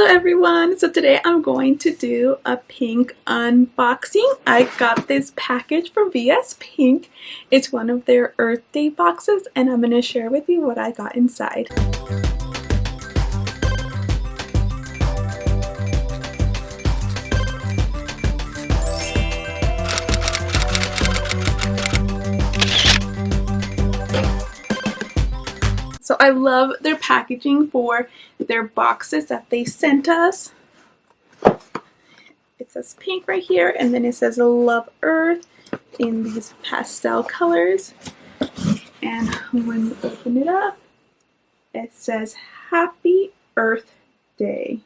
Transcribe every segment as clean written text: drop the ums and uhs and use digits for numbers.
everyone, so today I'm going to do a pink unboxing. I got this package from VS Pink. It's one of their Earth Day boxes and I'm going to share with you what I got inside. So I love their packaging for their boxes that they sent us. It says pink right here, and then it says Love Earth in these pastel colors. And when you open it up, it says Happy Earth Day.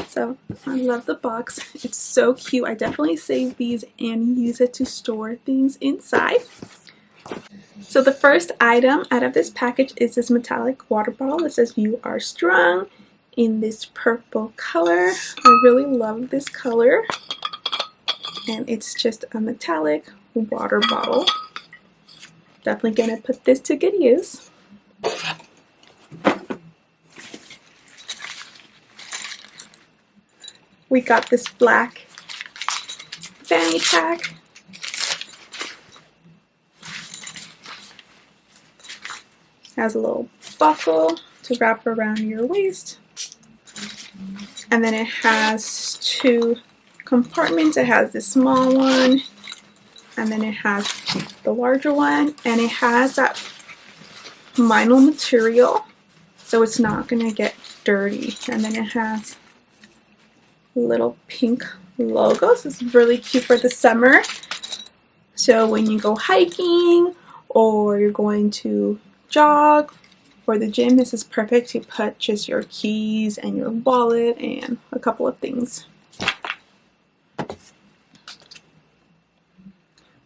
So I love the box. It's so cute. I definitely save these and use it to store things inside. So the first item out of this package is this metallic water bottle that says You Are Strong in this purple color. I really love this color. And it's just a metallic water bottle. Definitely gonna put this to good use. We got this black fanny pack. Has a little buckle to wrap around your waist. And then it has two compartments. It has the small one, and then it has the larger one, and it has that vinyl material, so it's not gonna get dirty. And then it has little pink logos. It's really cute for the summer. So when you go hiking or you're going to jog for the gym, this is perfect to put just your keys and your wallet and a couple of things.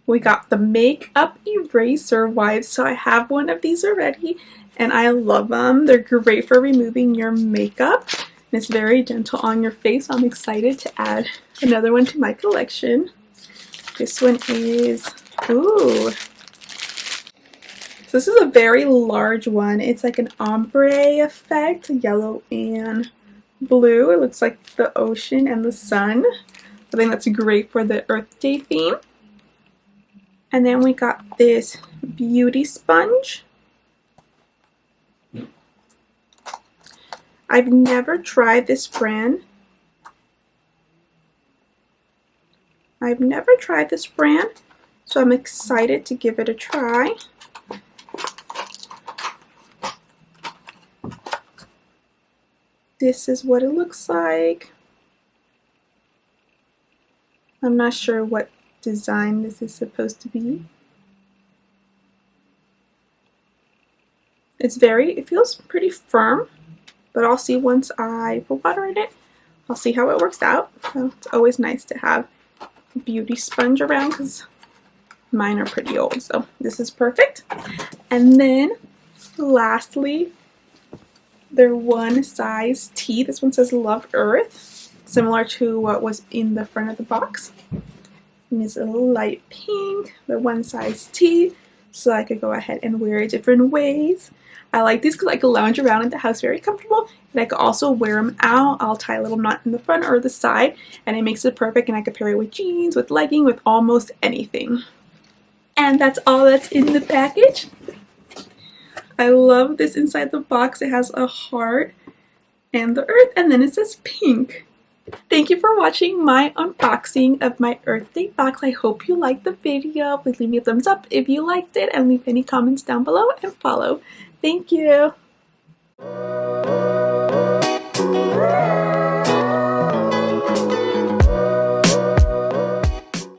We got the makeup eraser wipes. So I have one of these already and I love them. They're great for removing your makeup and it's very gentle on your face. So I'm excited to add another one to my collection. This one is, ooh, so this is a very large one. It's like an ombre effect, yellow and blue. It looks like the ocean and the sun. I think that's great for the Earth Day theme. And then we got this beauty sponge. I've never tried this brand. So I'm excited to give it a try. This is what it looks like. I'm not sure what design this is supposed to be. It feels pretty firm, but I'll see once I put water in it. I'll see how it works out. So it's always nice to have a beauty sponge around because mine are pretty old, so this is perfect. And then lastly, they're one size T. This one says Love Earth, similar to what was in the front of the box. And it's a light pink. They're one size T, so I could go ahead and wear it different ways. I like these because I could lounge around in the house very comfortable, and I could also wear them out. I'll tie a little knot in the front or the side, and it makes it perfect, and I could pair it with jeans, with legging, with almost anything. And that's all that's in the package. I love this inside the box. It has a heart and the earth, and then it says pink. Thank you for watching my unboxing of my Earth Day box. I hope you liked the video. Please leave me a thumbs up if you liked it and leave any comments down below and follow. Thank you.